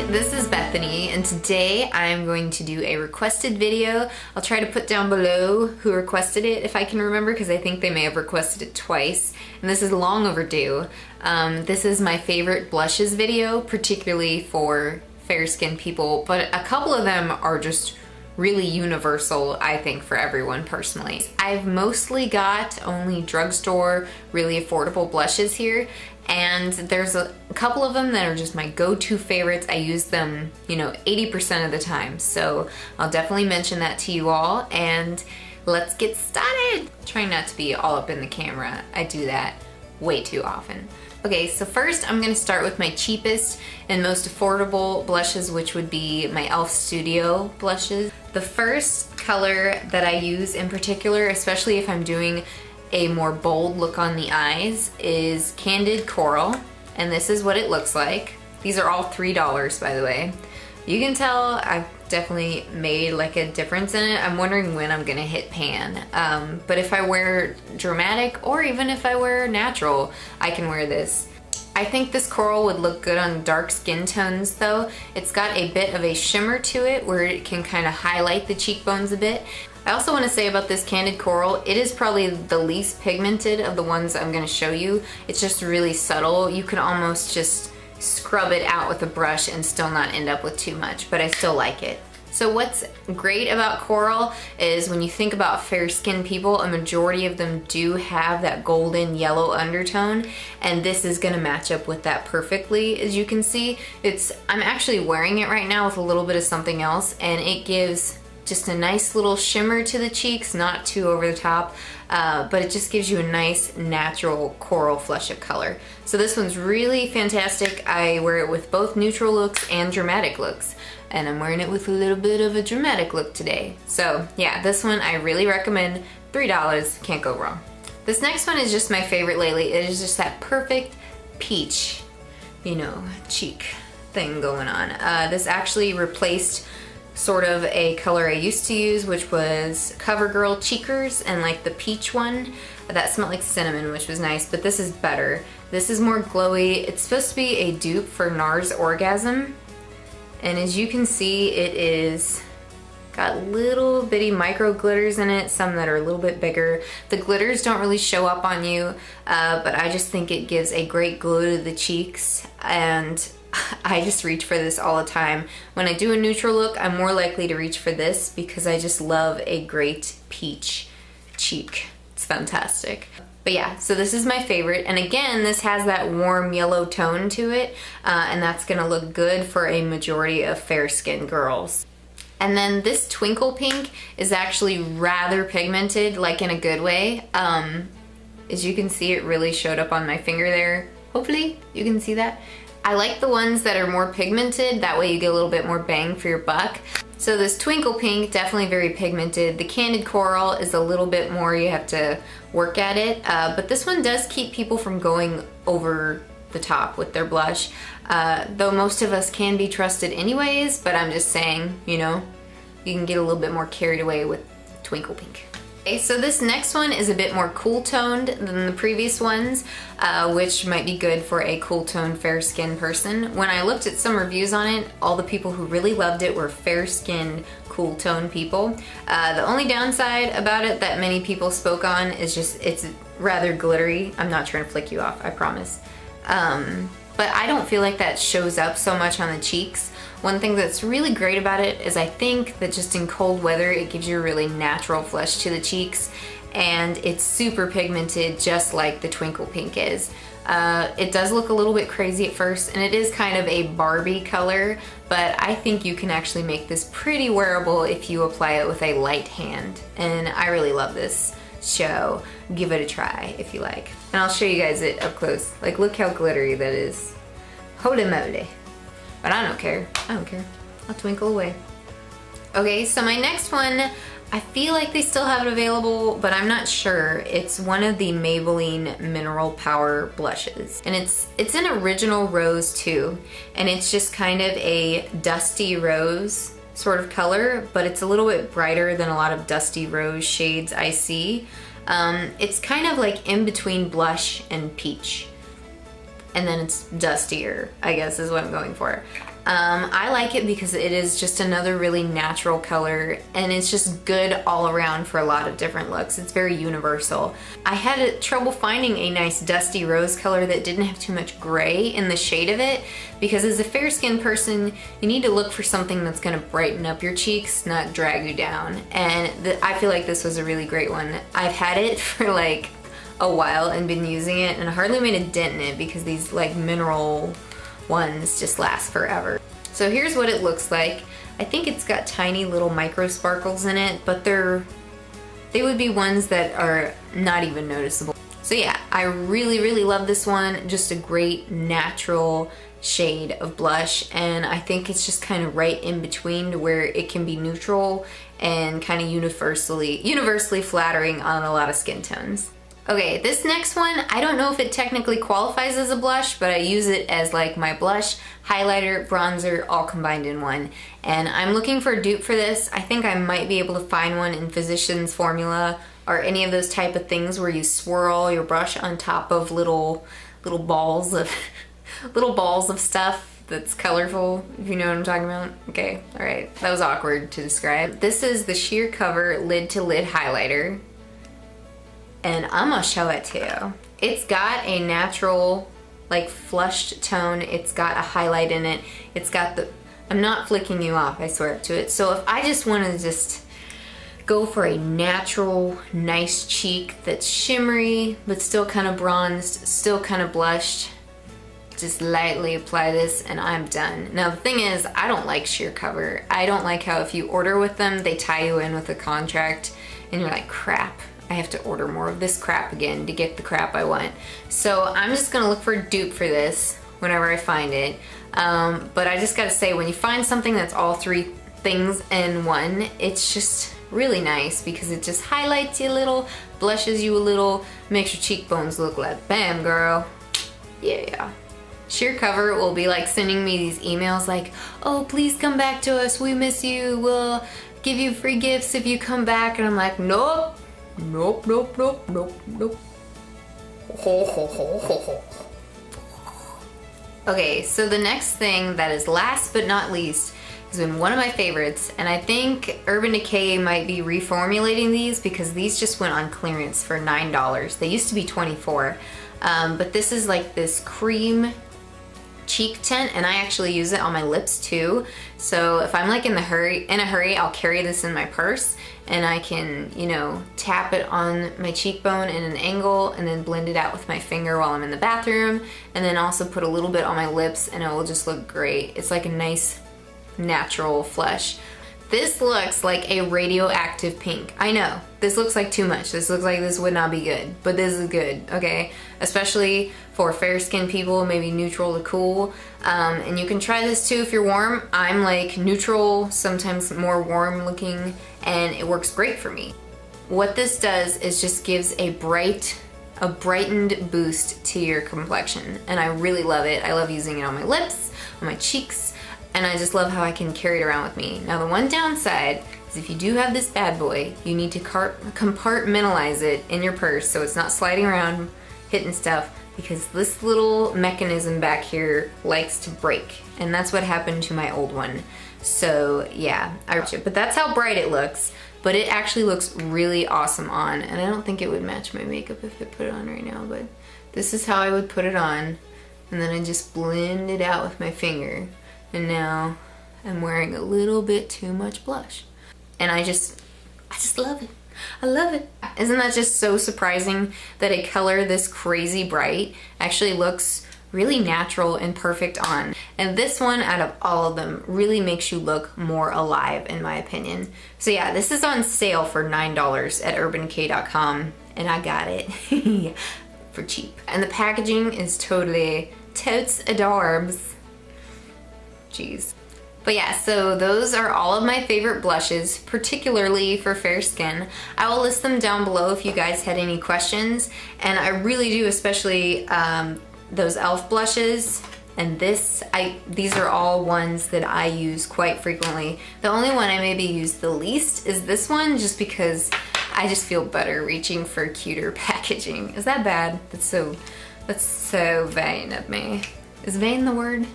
This is Bethany, and today I'm going to do a requested video. I'll try to put down below who requested it if I can remember, because I think they may have requested it twice, and this is long overdue. This is my favorite blushes video, particularly for fair-skinned people, but a couple of them are just really universal, I think, for everyone personally. I've mostly got only drugstore, really affordable blushes here, and there's a couple of them that are just my go-to favorites. I use them, 80% of the time, so I'll definitely mention that to you all, and let's get started. Trying not to be all up in the camera. I do that way too often. Okay, so first I'm gonna start with my cheapest and most affordable blushes, which would be my e.l.f. Studio blushes. The first color that I use in particular, especially if I'm doing a more bold look on the eyes, is Candid Coral, and this is what it looks like. These are all $3, by the way. You can tell I've definitely made like a difference in it. I'm wondering when I'm gonna hit pan. But if I wear dramatic, or even if I wear natural, I can wear this. I think this coral would look good on dark skin tones though. It's got a bit of a shimmer to it where it can kind of highlight the cheekbones a bit. I also want to say about this Candid Coral, it is probably the least pigmented of the ones I'm going to show you. It's just really subtle. You can almost just scrub it out with a brush and still not end up with too much, but I still like it. So what's great about coral is when you think about fair-skinned people, a majority of them do have that golden yellow undertone, and this is gonna match up with that perfectly. As you can see, I'm actually wearing it right now with a little bit of something else, and it gives just a nice little shimmer to the cheeks, not too over the top, but it just gives you a nice natural coral flush of color. So this one's really fantastic. I wear it with both neutral looks and dramatic looks, and I'm wearing it with a little bit of a dramatic look today. So yeah, this one I really recommend. $3, can't go wrong. This next one is just my favorite lately. It is just that perfect peach, cheek thing going on. This actually replaced sort of a color I used to use, which was CoverGirl Cheekers, and like the peach one that smelled like cinnamon, which was nice, but this is better. This is more glowy. It's supposed to be a dupe for NARS Orgasm, and as you can see, it is got little bitty micro glitters in it, some that are a little bit bigger. The glitters don't really show up on you, but I just think it gives a great glow to the cheeks, and I just reach for this all the time. When I do a neutral look, I'm more likely to reach for this because I just love a great peach cheek. It's fantastic. But yeah, so this is my favorite, and again, this has that warm yellow tone to it, and that's gonna look good for a majority of fair-skinned girls. And then this Twinkle pink is actually rather pigmented, like in a good way. As you can see, it really showed up on my finger there. Hopefully you can see that. I like the ones that are more pigmented, that way you get a little bit more bang for your buck. So this Twinkle pink, definitely very pigmented. The Candid Coral is a little bit more, you have to work at it, but this one does keep people from going over the top with their blush, though most of us can be trusted anyways, but I'm just saying, you can get a little bit more carried away with Twinkle pink. Okay, so this next one is a bit more cool toned than the previous ones, which might be good for a cool toned fair skinned person. When I looked at some reviews on it, all the people who really loved it were fair skinned, cool toned people. The only downside about it that many people spoke on is just it's rather glittery. I'm not trying to flick you off, I promise. But I don't feel like that shows up so much on the cheeks. One thing that's really great about it is I think that just in cold weather, it gives you a really natural flush to the cheeks, and it's super pigmented just like the Twinkle pink is. It does look a little bit crazy at first, and it is kind of a Barbie color, but I think you can actually make this pretty wearable if you apply it with a light hand, and I really love this. So give it a try if you like. And I'll show you guys it up close. Like, look how glittery that is. Holy moly. But I don't care. I don't care. I'll twinkle away. Okay, so my next one, I feel like they still have it available, but I'm not sure. It's one of the Maybelline Mineral Power blushes. And it's an original rose too. And it's just kind of a dusty rose sort of color, but it's a little bit brighter than a lot of dusty rose shades I see. It's kind of like in between blush and peach. And then it's dustier, I guess is what I'm going for. I like it because it is just another really natural color, and it's just good all around for a lot of different looks. It's very universal. I had trouble finding a nice dusty rose color that didn't have too much gray in the shade of it, because as a fair-skinned person, you need to look for something that's gonna brighten up your cheeks, not drag you down. And I feel like this was a really great one. I've had it for like a while and been using it, and I hardly made a dent in it because these like mineral ones just last forever. So here's what it looks like. I think it's got tiny little micro sparkles in it, but they would be ones that are not even noticeable. So yeah, I really love this one. Just a great natural shade of blush, and I think it's just kind of right in between to where it can be neutral and kind of universally flattering on a lot of skin tones. Okay, this next one, I don't know if it technically qualifies as a blush, but I use it as like my blush, highlighter, bronzer, all combined in one. And I'm looking for a dupe for this. I think I might be able to find one in Physicians Formula or any of those type of things where you swirl your brush on top of little balls of little balls of stuff that's colorful, if you know what I'm talking about. Okay, all right, that was awkward to describe. This is the Sheercover Lid to Lid Highlighter, and I'm gonna show it to you. It's got a natural, like flushed tone. It's got a highlight in it. It's got the, I'm not flicking you off, I swear to it. So if I just wanna just go for a natural, nice cheek that's shimmery, but still kind of bronzed, still kind of blushed, just lightly apply this and I'm done. Now the thing is, I don't like Sheercover. I don't like how if you order with them, they tie you in with a contract and you're like, crap, I have to order more of this crap again to get the crap I want. So I'm just gonna look for a dupe for this whenever I find it. But I just gotta say, when you find something that's all three things in one, it's just really nice because it just highlights you a little, blushes you a little, makes your cheekbones look like bam girl. Yeah. Sheercover will be like sending me these emails like, oh, please come back to us, we miss you, we'll give you free gifts if you come back. And I'm like, nope. Nope. Okay, so the next thing that is last but not least has been one of my favorites, and I think Urban Decay might be reformulating these because these just went on clearance for $9. They used to be $24, but this is like this cream cheek tint, and I actually use it on my lips too. So if I'm like in a hurry, I'll carry this in my purse and I can, you know, tap it on my cheekbone in an angle and then blend it out with my finger while I'm in the bathroom, and then also put a little bit on my lips and it will just look great. It's like a nice natural flush. This looks like a radioactive pink. I know, this looks like too much. This looks like this would not be good, but this is good, okay? Especially for fair-skinned people, maybe neutral to cool. And you can try this too if you're warm. I'm like neutral, sometimes more warm looking, and it works great for me. What this does is just gives a brightened boost to your complexion, and I really love it. I love using it on my lips, on my cheeks, and I just love how I can carry it around with me. Now the one downside is if you do have this bad boy, you need to compartmentalize it in your purse so it's not sliding around, hitting stuff, because this little mechanism back here likes to break, and that's what happened to my old one. So yeah, but that's how bright it looks, but it actually looks really awesome on, and I don't think it would match my makeup if I put it on right now, but this is how I would put it on, and then I just blend it out with my finger. And now I'm wearing a little bit too much blush. And I just love it. I love it. Isn't that just so surprising that a color this crazy bright actually looks really natural and perfect on? And this one out of all of them really makes you look more alive, in my opinion. So yeah, this is on sale for $9 at urbandecay.com, and I got it for cheap. And the packaging is totally totes adorbs. Jeez. But yeah, so those are all of my favorite blushes, particularly for fair skin. I will list them down below if you guys had any questions, and I really do, especially those e.l.f. blushes. And these are all ones that I use quite frequently. The only one I maybe use the least is this one, just because I just feel better reaching for cuter packaging. Is that bad? That's so vain of me. Is vain the word?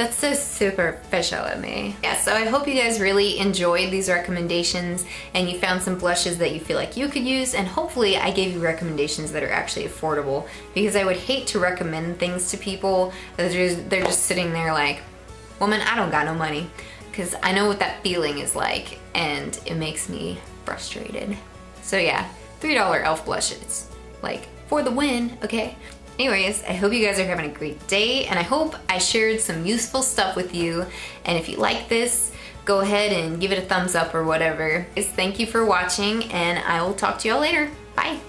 That's so superficial of me. Yeah, so I hope you guys really enjoyed these recommendations and you found some blushes that you feel like you could use, and hopefully I gave you recommendations that are actually affordable, because I would hate to recommend things to people that they're just sitting there like, woman, I don't got no money, because I know what that feeling is like and it makes me frustrated. So yeah, $3 e.l.f. blushes, like, for the win, okay? Anyways, I hope you guys are having a great day, and I hope I shared some useful stuff with you. And if you like this, go ahead and give it a thumbs up or whatever. Thank you for watching, and I will talk to y'all later. Bye.